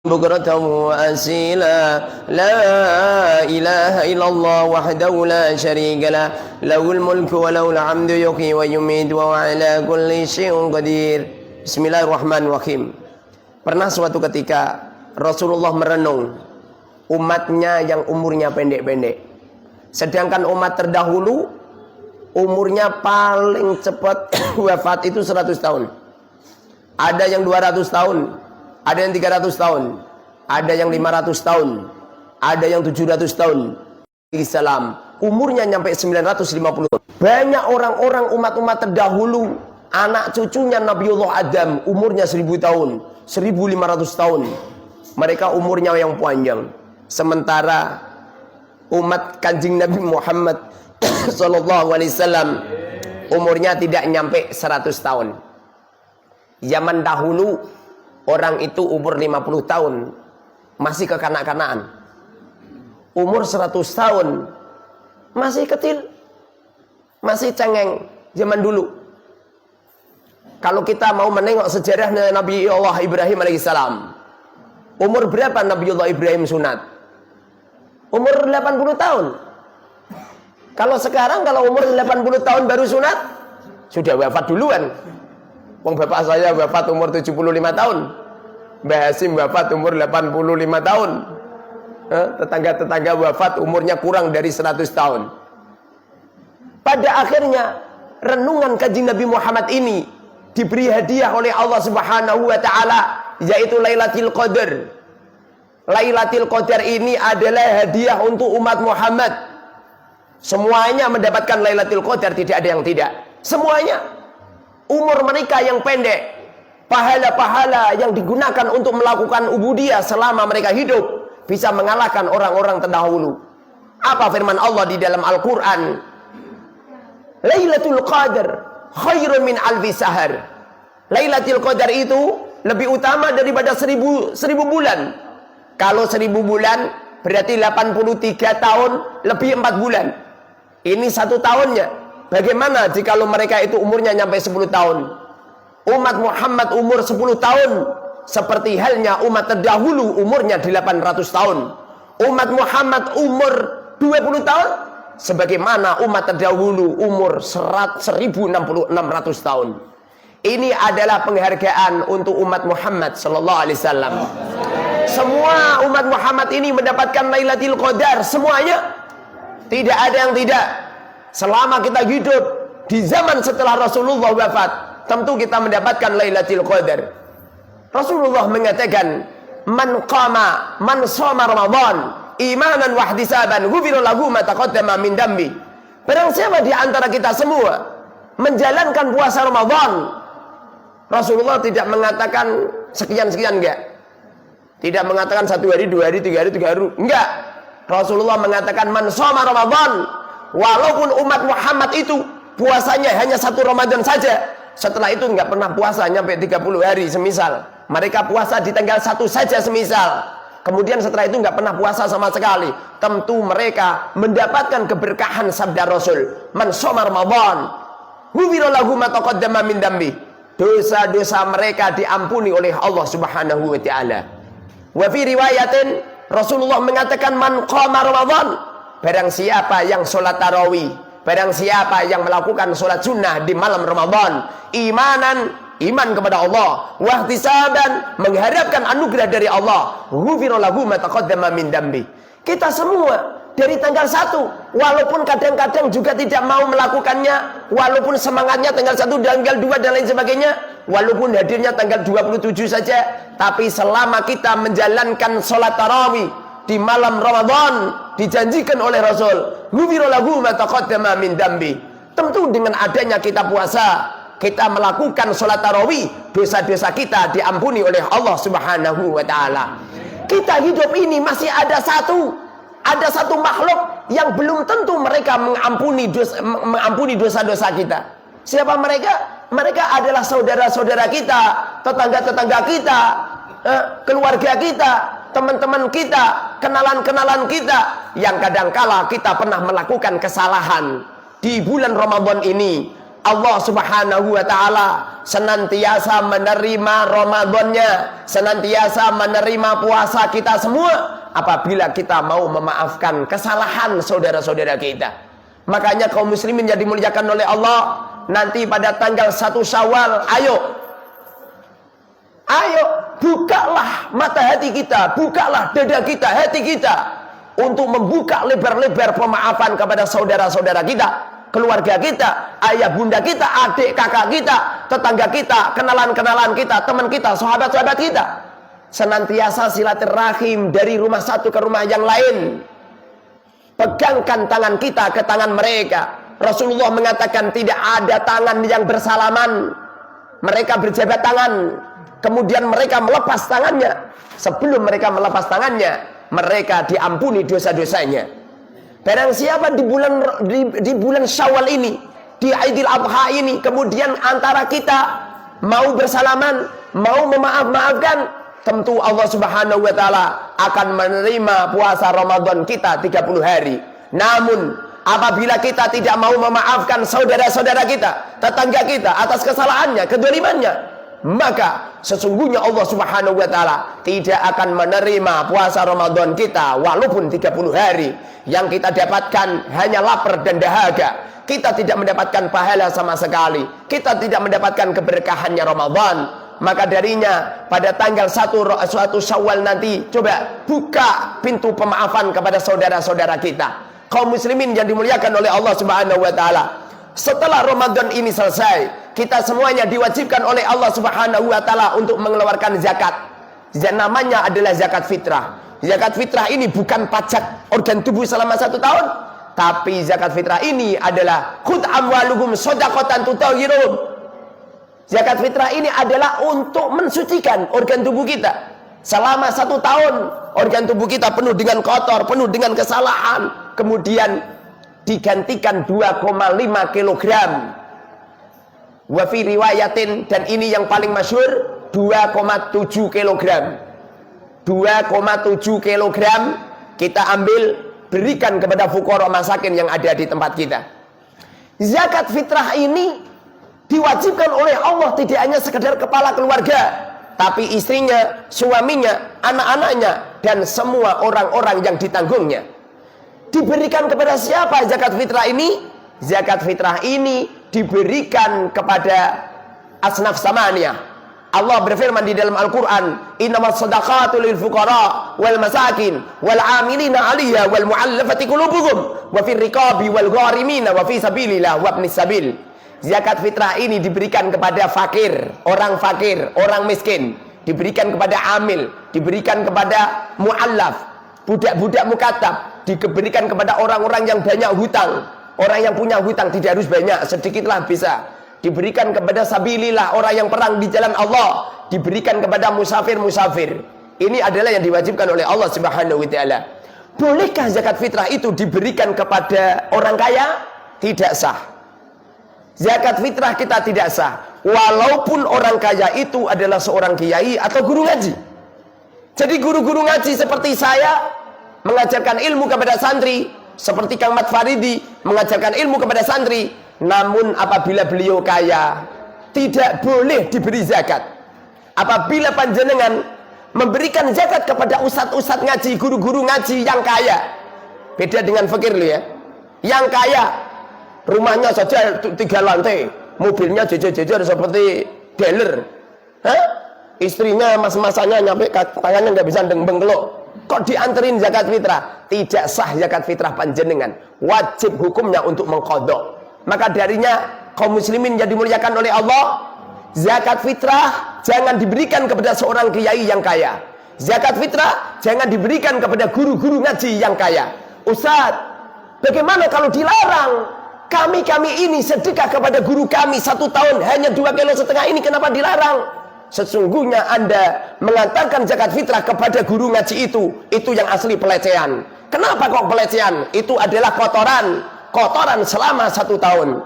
بكرة وأسيلا لا إله إلا الله وحده لا شريك له له الملك وله الحمد يحيي ويميت وهو على كل شيء قدير. Bismillahirrahmanirrahim. Pernah suatu ketika Rasulullah merenung umatnya yang umurnya pendek-pendek, sedangkan umat terdahulu umurnya paling cepat wafat itu 100 tahun. Ada yang 200 tahun, ada yang 300 tahun, ada yang 500 tahun, ada yang 700 tahun. Islam umurnya nyampe 950. Banyak orang-orang umat-umat terdahulu, anak cucunya Nabiullah Adam umurnya 1000 tahun, 1500 tahun. Mereka umurnya yang panjang. Sementara umat Kanjeng Nabi Muhammad sallallahu alaihi wasallam umurnya tidak nyampe 100 tahun. Zaman dahulu orang itu umur 50 tahun masih kekanak-kanakan. Umur 100 tahun masih kecil, masih cengeng zaman dulu. Kalau kita mau menengok sejarah Nabi Allah Ibrahim alaihissalam, umur berapa Nabi Allah Ibrahim sunat? Umur 80 tahun. Kalau sekarang kalau umur 80 tahun baru sunat, sudah wafat duluan. Wong bapak saya wafat umur 75 tahun. Mbah Hasim wafat umur 85 tahun. Tetangga-tetangga wafat umurnya kurang dari 100 tahun. Pada akhirnya renungan Kanjeng Nabi Muhammad ini diberi hadiah oleh Allah Subhanahu wa taala, yaitu Lailatul Qadar. Lailatul Qadar ini adalah hadiah untuk umat Muhammad. Semuanya mendapatkan Lailatul Qadar, tidak ada yang tidak. Semuanya. Umur mereka yang pendek, pahala-pahala yang digunakan untuk melakukan ubudiyah selama mereka hidup bisa mengalahkan orang-orang terdahulu. Apa firman Allah di dalam Al-Quran? Lailatul Qadar khairun min alfi sahar. Lailatul Qadar itu lebih utama daripada 1000 bulan. Kalau 1000 bulan berarti 83 tahun lebih 4 bulan. Ini 1 tahunnya. Bagaimana jikalau mereka itu umurnya nyampe 10 tahun? Umat Muhammad umur 10 tahun seperti halnya umat terdahulu umurnya 800 tahun. Umat Muhammad umur 20 tahun sebagaimana umat terdahulu umur 1600 tahun. Ini adalah penghargaan untuk umat Muhammad sallallahu alaihi wasallam. Semua umat Muhammad ini mendapatkan Lailatul Qadar semuanya. Tidak ada yang tidak. Selama kita hidup di zaman setelah Rasulullah wafat, tentu kita mendapatkan Lailatul Qadar. Rasulullah mengatakan, "Man qama man shoma Ramadan imanan wa ihtisaban, ghufira lahu ma taqaddama min dambi." Barang siapa di antara kita semua menjalankan puasa Ramadan, Rasulullah tidak mengatakan sekian-sekian, enggak. Tidak mengatakan 1 hari, 2 hari, 3 hari, 3 hari, enggak. Rasulullah mengatakan man shoma Ramadan. Walaupun umat Muhammad itu puasanya hanya 1 Ramadan saja, setelah itu nggak pernah puasa sampai 30 hari semisal. Mereka puasa di tanggal 1 saja semisal. Kemudian setelah itu nggak pernah puasa sama sekali. Tentu mereka mendapatkan keberkahan sabda Rasul. Man shoma Ramadan, ghufira lahu ma taqaddama min dambi. Dosa-dosa mereka diampuni oleh Allah Subhanahu wa taala. Wa fi riwayatin Rasulullah mengatakan man qama Ramadan, barang siapa yang sholat tarawih, barang siapa yang melakukan sholat sunnah di malam Ramadan, iman kepada Allah, wahtisaban, mengharapkan anugerah dari Allah, ghufira lahu ma taqaddama min dambi. Kita semua dari tanggal 1, walaupun kadang-kadang juga tidak mau melakukannya, walaupun semangatnya tanggal 1, tanggal 2 dan lain sebagainya, walaupun hadirnya tanggal 27 saja, tapi selama kita menjalankan sholat tarawih di malam Ramadan, dijanjikan oleh Rasul, ghufira lahu ma taqaddama min dambi. Tentu dengan adanya kita puasa, kita melakukan sholat tarawih, dosa-dosa kita diampuni oleh Allah Subhanahu wa taala. Kita hidup ini masih ada satu makhluk yang belum tentu mereka mengampuni dosa-dosa kita. Siapa mereka? Mereka adalah saudara-saudara kita, tetangga-tetangga kita, keluarga kita, teman-teman kita, kenalan-kenalan kita, yang kadangkala kita pernah melakukan kesalahan di bulan Ramadan ini. Allah Subhanahu wa Ta'ala senantiasa menerima Ramadannya, senantiasa menerima puasa kita semua apabila kita mau memaafkan kesalahan saudara-saudara kita. Makanya kaum muslimin yang dimuliakan oleh Allah, nanti pada tanggal 1 Syawal, ayo bukalah mata hati kita, bukalah dada kita, hati kita untuk membuka lebar-lebar pemaafan kepada saudara-saudara kita, keluarga kita, ayah bunda kita, adik kakak kita, tetangga kita, kenalan-kenalan kita, teman kita, sahabat-sahabat kita. Senantiasa silaturahim dari rumah satu ke rumah yang lain. Pegangkan tangan kita ke tangan mereka. Rasulullah mengatakan tidak ada tangan yang bersalaman. Mereka berjabat tangan, kemudian mereka melepas tangannya. Sebelum mereka melepas tangannya, mereka diampuni dosa-dosanya. Barang siapa di bulan Syawal ini, di Aidil Adha ini, kemudian antara kita mau bersalaman, mau memaaf-maafkan, tentu Allah Subhanahu wa Ta'ala akan menerima puasa Ramadan kita 30 hari. Namun apabila kita tidak mau memaafkan saudara-saudara kita, tetangga kita atas kesalahannya, kedolimannya, maka sesungguhnya Allah Subhanahu wa Ta'ala tidak akan menerima puasa Ramadan kita walaupun 30 hari. Yang kita dapatkan hanya lapar dan dahaga. Kita tidak mendapatkan pahala sama sekali. Kita tidak mendapatkan keberkahannya Ramadan. Maka darinya pada tanggal 1 Syawal nanti, coba buka pintu pemaafan kepada saudara-saudara kita, kaum muslimin yang dimuliakan oleh Allah Subhanahu wa Ta'ala. Setelah Ramadan ini selesai, kita semuanya diwajibkan oleh Allah Subhanahu wa Ta'ala untuk mengeluarkan zakat. Namanya adalah zakat fitrah. Zakat fitrah ini bukan pajak organ tubuh selama 1 tahun, tapi zakat fitrah ini adalah khudh amwaluhum shadaqatan tutahhiruhum. Zakat fitrah ini adalah untuk mensucikan organ tubuh kita. Selama 1 tahun organ tubuh kita penuh dengan kotor, penuh dengan kesalahan, kemudian digantikan 2,5 kilogram. Wa fi riwayatin, dan ini yang paling masyhur, 2,7 kilogram. 2,7 kilogram kita ambil, berikan kepada fuqara masakin yang ada di tempat kita. Zakat fitrah ini diwajibkan oleh Allah tidak hanya sekedar kepala keluarga, tapi istrinya, suaminya, anak-anaknya, dan semua orang-orang yang ditanggungnya. Diberikan kepada siapa zakat fitrah ini? Zakat fitrah ini diberikan kepada asnaf samaniyah. Allah berfirman di dalam Al-Quran, innamas shadaqatu lil fuqara wal masakin wal amilina 'alaiha wal mu'allafati qulubuhum wa fir riqabi wal gharimina wa fi sabilillah wa ibnis sabil. Zakat fitrah ini diberikan kepada fakir, orang miskin, diberikan kepada amil, diberikan kepada mu'allaf, budak-budak mukatab, diberikan kepada orang-orang yang banyak hutang. Orang yang punya hutang tidak harus banyak, sedikitlah bisa. Diberikan kepada sabilillah, orang yang perang di jalan Allah, diberikan kepada musafir-musafir. Ini adalah yang diwajibkan oleh Allah Subhanahu wa Ta'ala. Bolehkah zakat fitrah itu diberikan kepada orang kaya? Tidak sah. Zakat fitrah kita tidak sah walaupun orang kaya itu adalah seorang kiai atau guru ngaji. Jadi guru-guru ngaji seperti saya mengajarkan ilmu kepada santri, seperti Kang Mat Faridi mengajarkan ilmu kepada santri, namun apabila beliau kaya tidak boleh diberi zakat. Apabila panjenengan memberikan zakat kepada ustadz-ustadz ngaji, guru-guru ngaji yang kaya, beda dengan fakir loh ya. Yang kaya rumahnya saja 3 lantai, mobilnya jejer-jejer seperti dealer. Istrinya mas-masanya nyampe tangannya nggak bisa deng-beng kelok. Kok dianterin zakat fitrah? Tidak sah zakat fitrah panjenengan. Wajib hukumnya untuk mengqadha. Maka darinya kaum muslimin yang dimuliakan oleh Allah, zakat fitrah jangan diberikan kepada seorang kiai yang kaya. Zakat fitrah jangan diberikan kepada guru-guru ngaji yang kaya. Ustaz, bagaimana kalau dilarang? Kami ini sedekah kepada guru kami 1 tahun hanya 2,5 kilo ini, kenapa dilarang? Sesungguhnya Anda mengantarkan zakat fitrah kepada guru ngaji itu yang asli pelecehan. Kenapa kok pelecehan? Itu adalah kotoran selama 1 tahun.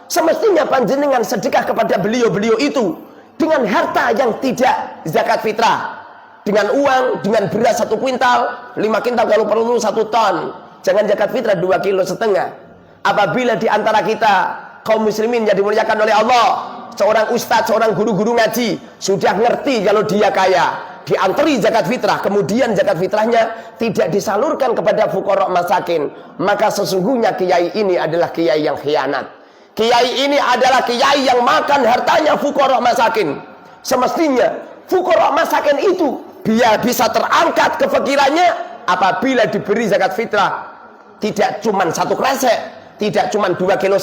Semestinya panjenengan sedekah kepada beliau-beliau itu dengan harta yang tidak zakat fitrah, dengan uang, dengan beras 1 kuintal, 5 kintal kalau perlu 1 ton. Jangan zakat fitrah 2,5 kilo. Apabila di antara kita kaum muslimin yang dimuliakan oleh Allah, seorang ustadz, seorang guru-guru ngaji sudah ngerti kalau dia kaya, diantri zakat fitrah, kemudian zakat fitrahnya tidak disalurkan kepada fuqara masakin, maka sesungguhnya kiai ini adalah kiai yang khianat. Kiai ini adalah kiai yang makan hartanya fuqara masakin. Semestinya fuqara masakin itu biar bisa terangkat kefakirannya apabila diberi zakat fitrah. Tidak cuma 1 kresek, tidak cuma 2,5 kilo,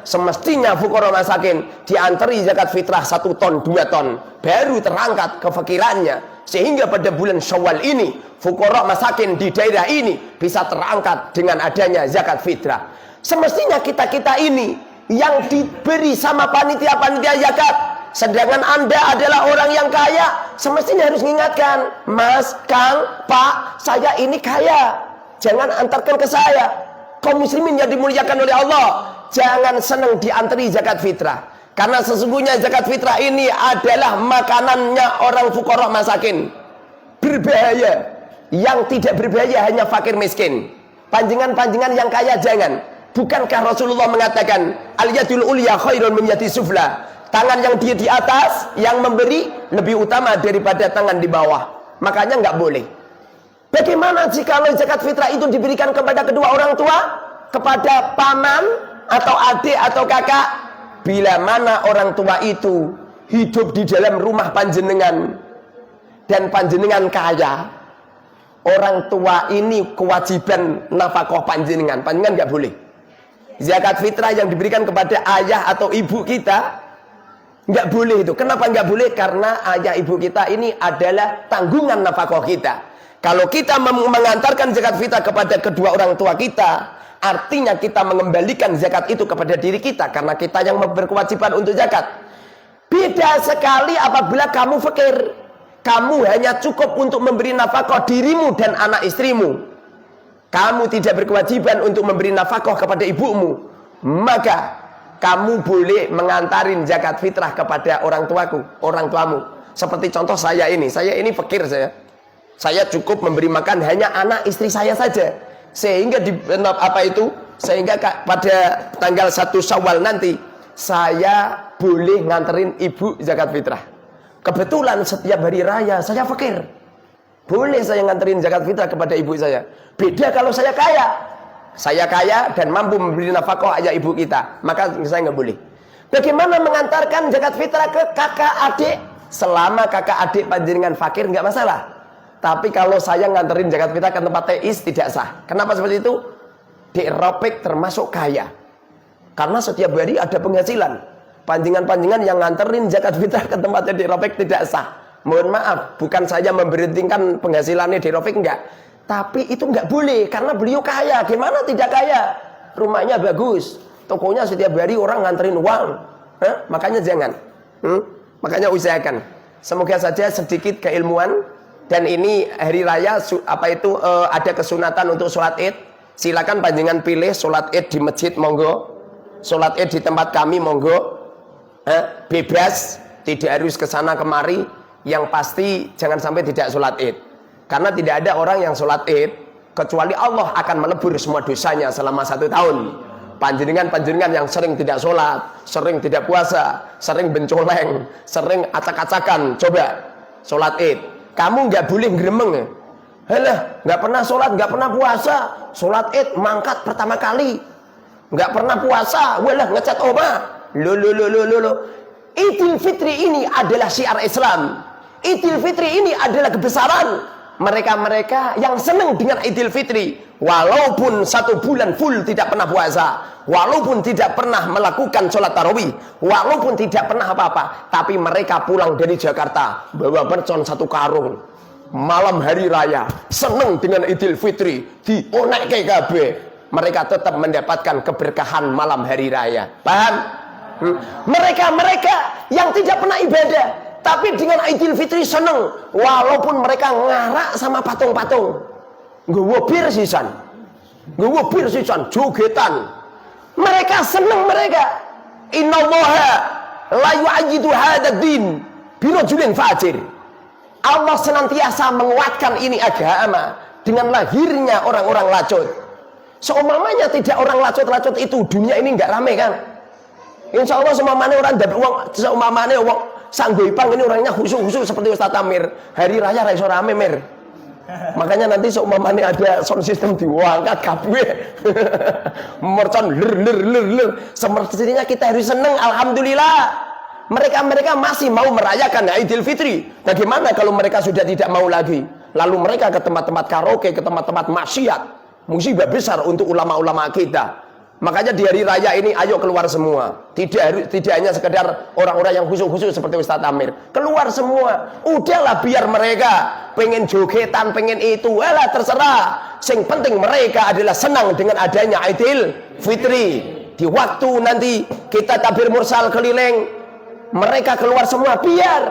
semestinya fuqara masakin diantri zakat fitrah 1 ton, 2 ton, baru terangkat kefakirannya, sehingga pada bulan Syawal ini fuqara masakin di daerah ini bisa terangkat dengan adanya zakat fitrah. Semestinya kita-kita ini yang diberi sama panitia-panitia zakat, sedangkan Anda adalah orang yang kaya, semestinya harus mengingatkan, Mas, Kang, Pak, saya ini kaya, jangan antarkan ke saya. Kaum muslimin yang dimuliakan oleh Allah, jangan senang diantri zakat fitrah, karena sesungguhnya zakat fitrah ini adalah makanannya orang fuqara masakin. Berbahaya. Yang tidak berbahaya hanya fakir miskin. Panjenengan yang kaya jangan. Bukankah Rasulullah mengatakan al-yadul ulya khairun min yadi sufla, tangan yang dia di atas yang memberi lebih utama daripada tangan di bawah. Makanya nggak boleh. Bagaimana jika zakat fitrah itu diberikan kepada kedua orang tua, kepada paman atau adik atau kakak? Bila mana orang tua itu hidup di dalam rumah panjenengan dan panjenengan kaya, orang tua ini kewajiban nafkah panjenengan nggak boleh. Zakat fitrah yang diberikan kepada ayah atau ibu kita nggak boleh itu. Kenapa nggak boleh? Karena ayah ibu kita ini adalah tanggungan nafkah kita. Kalau kita mengantarkan zakat fitrah kepada kedua orang tua kita, artinya kita mengembalikan zakat itu kepada diri kita, karena kita yang berkewajiban untuk zakat. Beda sekali apabila kamu fakir, kamu hanya cukup untuk memberi nafkah dirimu dan anak istrimu, kamu tidak berkewajiban untuk memberi nafkah kepada ibumu, maka kamu boleh mengantarin zakat fitrah kepada orang tuamu. Seperti contoh saya ini fakir, saya cukup memberi makan hanya anak istri saya saja, sehingga sehingga pada tanggal 1 Syawal nanti saya boleh nganterin ibu zakat fitrah. Kebetulan setiap hari raya saya fakir, boleh saya nganterin zakat fitrah kepada ibu saya. Beda kalau saya kaya dan mampu memberi nafkah ayah ibu kita, maka saya nggak boleh. Bagaimana mengantarkan zakat fitrah ke kakak adik? Selama kakak adik panjenengan fakir nggak masalah. Tapi kalau saya nganterin zakat fitrah ke tempat teis tidak sah. Kenapa seperti itu? Dek Ropek termasuk kaya, karena setiap hari ada penghasilan. Panjenengan yang nganterin zakat fitrah ke tempatnya Dek Ropek tidak sah. Mohon maaf, bukan saya memberhentikan penghasilannya Dek Ropek, enggak. Tapi itu enggak boleh, karena beliau kaya. Gimana tidak kaya? Rumahnya bagus, tokonya setiap hari orang nganterin uang. Makanya jangan. Makanya usahakan. Semoga saja sedikit keilmuan. Dan ini hari raya ada kesunatan untuk sholat id. Silakan panjenengan pilih sholat id di masjid, monggo. Sholat id di tempat kami, monggo. Bebas, tidak harus ke sana kemari. Yang pasti jangan sampai tidak sholat id. Karena tidak ada orang yang sholat id kecuali Allah akan melebur semua dosanya selama 1 tahun. Panjenengan yang sering tidak sholat, sering tidak puasa, sering bencoleng, sering acak-acakan, coba sholat id. Kamu nggak boleh gremeng. Halah, nggak pernah sholat, nggak pernah puasa. Sholat id mangkat pertama kali, nggak pernah puasa. Walah, ngecat oma. Lo. Idul Fitri ini adalah syiar Islam. Idul Fitri ini adalah kebesaran mereka yang senang dengan Idul Fitri. Walaupun 1 bulan full tidak pernah puasa, walaupun tidak pernah melakukan sholat tarawih, walaupun tidak pernah apa-apa, tapi mereka pulang dari Jakarta bawa mercon 1 karung, malam hari raya, senang dengan Idul Fitri, dionek KB, mereka tetap mendapatkan keberkahan malam hari raya. Paham? Mereka yang tidak pernah ibadah, tapi dengan Idul Fitri senang, walaupun mereka ngarak sama patung-patung, nggawa bir sisan, jogetan. Mereka senang, mereka. Innallaha la yu'ayyidu hadzal din bi rajulin fajir. Allah senantiasa menguatkan ini agama dengan lahirnya orang-orang lacut. Seumpamanya tidak orang lacut-lacut itu, dunia ini enggak ramai kan? Insya Allah semamane orang dapat uang, semamane uang sanggoipang ini orangnya khusyuk-khusyuk seperti Ustaz Amir. Hari raya ra iso rame, Mir. Makanya nanti seumpamane ada sound system diangkat kabeh. Mercon ler. Semestinya kita harus senang, alhamdulillah. Mereka masih mau merayakan Idul Fitri. Bagaimana kalau mereka sudah tidak mau lagi? Lalu mereka ke tempat-tempat karaoke, ke tempat-tempat maksiat. Musibah besar untuk ulama-ulama kita. Makanya di hari raya ini ayo keluar semua. Tidak hanya sekedar orang-orang yang khusyuk-khusyuk seperti Ustaz Amir. Keluar semua. Udahlah biar mereka pengen jogetan, pengen itu. Alah terserah. Yang penting mereka adalah senang dengan adanya Idul Fitri. Di waktu nanti kita takbir mursal keliling, mereka keluar semua, biar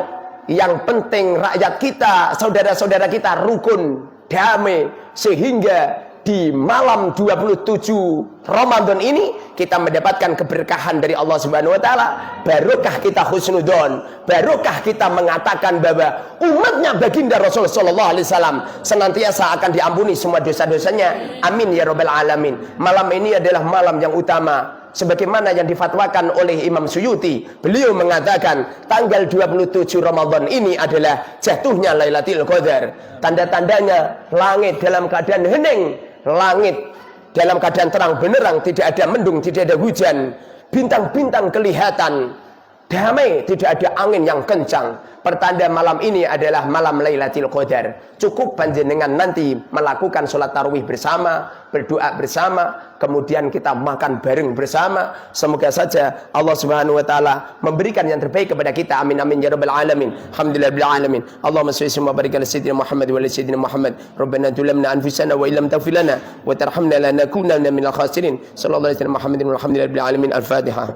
yang penting rakyat kita, saudara-saudara kita rukun, damai, sehingga di malam 27 Ramadan ini kita mendapatkan keberkahan dari Allah Subhanahu wa taala. Barokah kita husnudzon, barokah kita mengatakan bahwa umatnya baginda Rasul sallallahu alaihi wasallam senantiasa akan diampuni semua dosa-dosanya. Amin ya rabbal alamin. Malam ini adalah malam yang utama. Sebagaimana yang difatwakan oleh Imam Suyuti, beliau mengatakan tanggal 27 Ramadan ini adalah jatuhnya Lailatul Qadar. Tanda-tandanya langit dalam keadaan hening, langit dalam keadaan terang benderang, tidak ada mendung, tidak ada hujan, bintang-bintang kelihatan, damai, tidak ada angin yang kencang. Pertanda malam ini adalah malam Lailatul Qadar. Cukup panjenengan nanti melakukan sholat tarawih bersama, berdoa bersama, kemudian kita makan bareng bersama. Semoga saja Allah Subhanahu wa taala memberikan yang terbaik kepada kita. Amin amin ya rabbal alamin. Alhamdulillahil alamin. Allahumma shalli wa barik ala sayyidina Muhammad wa ala sayyidina Muhammad. Rabbana tulamna anfusana wa illam taghfir lana wa tarhamna lanakunanna minal khasirin. Sallallahu alaihi wa sallam Muhammadin walhamdulillahi rabbil alamin. Al-Fatihah.